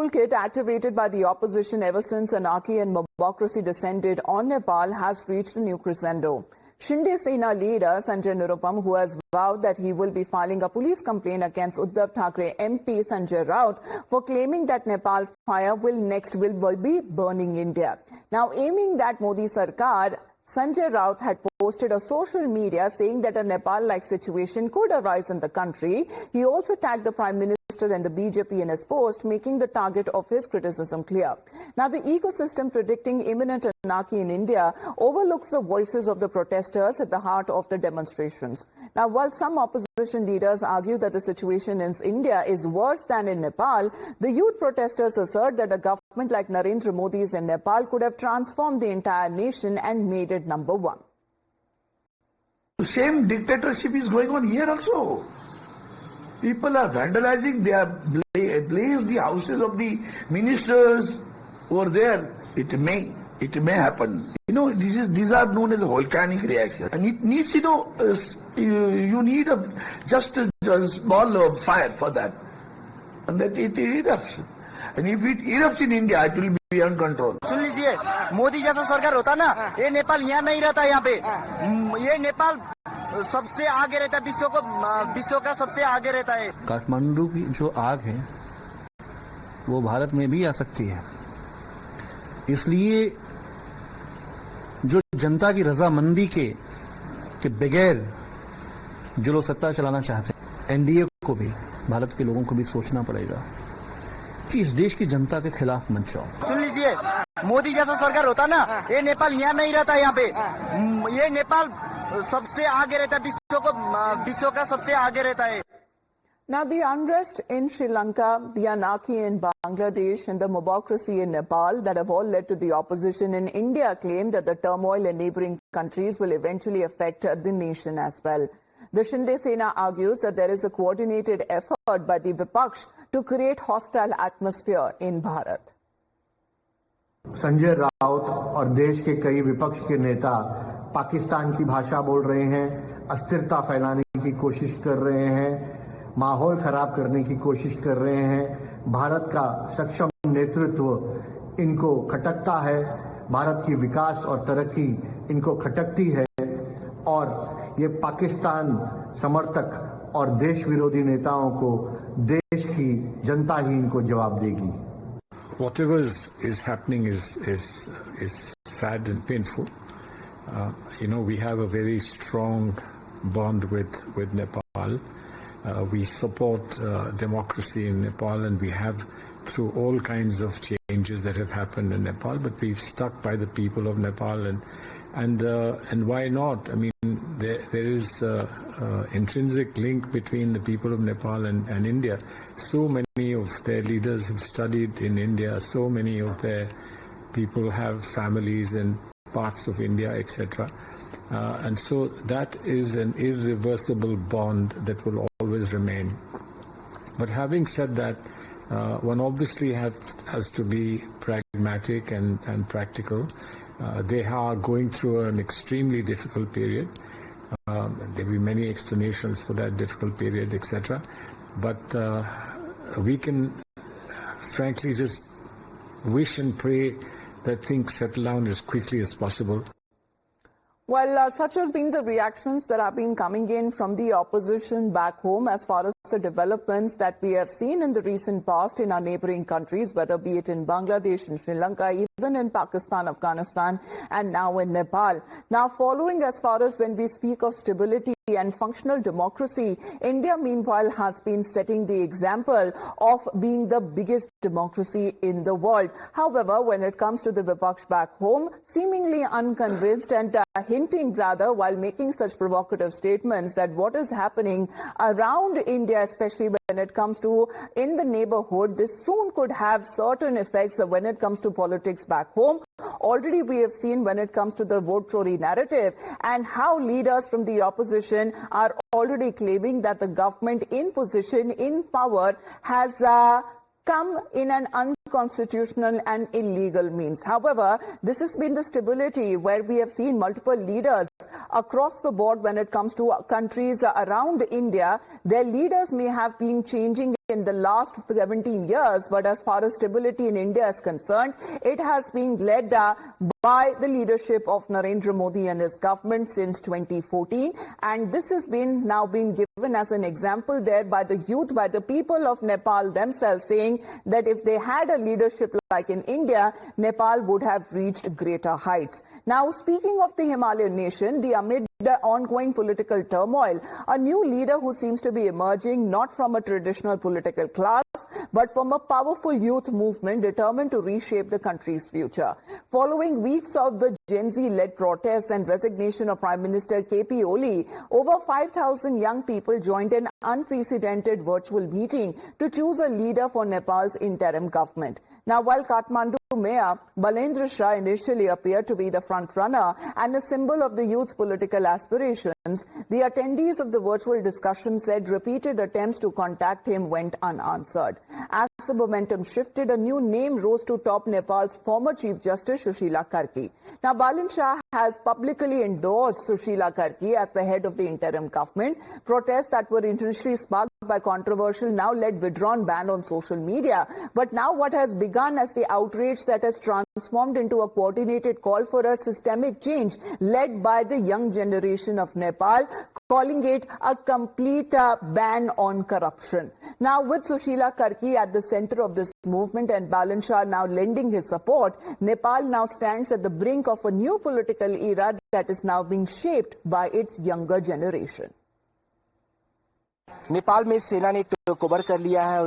toolkit activated by the opposition ever since anarchy and mobocracy descended on Nepal has reached a new crescendo. Sena leader Sanjay Nirupam, who has vowed that he will be filing a police complaint against Uddhav Thackeray MP Sanjay Raut for claiming that Nepal fire will be burning India. Now, aiming that Modi Sarkar, Sanjay Raut had posted on social media saying that a Nepal-like situation could arise in the country. He also tagged the Prime Minister and the BJP in his post, making the target of his criticism clear. Now, the ecosystem predicting imminent anarchy in India overlooks the voices of the protesters at the heart of the demonstrations. Now, while some opposition leaders argue that the situation in India is worse than in Nepal, the youth protesters assert that a government like Narendra Modi's in Nepal could have transformed the entire nation and made it number one. The same dictatorship is going on here also. People are vandalizing, they are blaze the houses of the ministers over there. It may happen. You know, these are known as volcanic reactions, and it needs, you need just a small fire for that, and that it erupts. And if it erupts in India, it will be uncontrolled. सुन लीजिए, मोदी जैसा सरकार होता ना, ये नेपाल यहाँ नहीं रहता यहाँ पे, ये नेपाल सबसे आगे रहता है, विश्व का सबसे आगे रहता है. काठमांडू की जो आग है, वो भारत में भी आ सकती है. इसलिए जो जनता की रजामंदी के बगैर जो लोग सत्ता चलाना चाहते हैं, एनडीए को भी, भारत के लोगों को भी सोचना पड़ेगा कि इस देश की जनता के खिलाफ मत जाओ. सुन लीजिए, मोदी जैसा सरकार होता ना, ये नेपाल यहाँ नहीं रहता यहाँ पे, ये नेपाल सबसे आगे रहता है, विश्व का सबसे आगे रहता है. Now, the unrest in Sri Lanka, the anarchy in Bangladesh, and the mobocracy in Nepal that have all led to the opposition in India claim that the turmoil in neighboring countries will eventually affect the nation as well. The Sena argues that there is a coordinated effort by the Vipaksh to create hostile atmosphere in Bharat. Sanjay Raut और देश के कई विपक्ष के नेता पाकिस्तान की भाषा बोल रहे हैं, अस्थिरता फैलाने की कोशिश कर रहे हैं, माहौल खराब करने की कोशिश कर रहे हैं. भारत का सक्षम नेतृत्व इनको खटकता है, भारत की विकास और तरक्की इनको खटकती है, और ये पाकिस्तान समर्थक और देश विरोधी नेताओं को देश की जनता ही इनको जवाब देगी. Whatever is happening is sad and painful. We have a very strong bond with Nepal. We support democracy in Nepal, and we have through all kinds of changes that have happened in Nepal. But we've stuck by the people of Nepal, and why not? I mean, there is intrinsic link between the people of Nepal and India. So many of their leaders have studied in India. So many of their people have families in parts of India, etc. And so that is an irreversible bond that will always remain. But having said that, one obviously has to be pragmatic and practical. They are going through an extremely difficult period. There will be many explanations for that difficult period, etc. But we can frankly just wish and pray that things settle down as quickly as possible. Well, such have been the reactions that have been coming in from the opposition back home as far as the developments that we have seen in the recent past in our neighboring countries, whether be it in Bangladesh, in Sri Lanka, even in Pakistan, Afghanistan, and now in Nepal. Now, following as far as when we speak of stability and functional democracy, India, meanwhile, has been setting the example of being the biggest democracy in the world. However, when it comes to the Vipaksh back home, seemingly unconvinced and hinting rather, while making such provocative statements, that what is happening around India, especially when it comes to in the neighborhood, this soon could have certain effects when it comes to politics back home. Already we have seen when it comes to the vote chori narrative and how leaders from the opposition are already claiming that the government in position, in power, has come in an unconstitutional and illegal means. However, this has been the stability where we have seen multiple leaders across the board when it comes to countries around India. Their leaders may have been changing in the last 17 years, but as far as stability in India is concerned, it has been led by the leadership of Narendra Modi and his government since 2014, and this has been now being given as an example there by the youth, by the people of Nepal themselves, saying that if they had a leadership like in India, Nepal would have reached greater heights. Now, speaking of the Himalayan nation, amid the ongoing political turmoil, a new leader who seems to be emerging not from a traditional political class, but from a powerful youth movement determined to reshape the country's future. Following weeks of the Gen Z-led protests and resignation of Prime Minister KP Oli, over 5,000 young people joined an unprecedented virtual meeting to choose a leader for Nepal's interim government. Now, while Kathmandu Mayor Balendra Shah initially appeared to be the front-runner and a symbol of the youth's political aspirations, the attendees of the virtual discussion said repeated attempts to contact him went unanswered. As the momentum shifted, a new name rose to top Nepal's former Chief Justice Sushila Karki. Now, Balendra Shah has publicly endorsed Sushila Karki as the head of the interim government. Protests that were initially sparked by controversial now led withdrawn ban on social media. But now what has begun as the outrage that has transformed into a coordinated call for a systemic change led by the young generation of Nepal, calling it a complete ban on corruption. Now, with Sushila Karki at the center of this movement and Balendra Shah now lending his support, Nepal now stands at the brink of a new political era that is now being shaped by its younger generation. Nepal में सेना ने take over कर लिया है।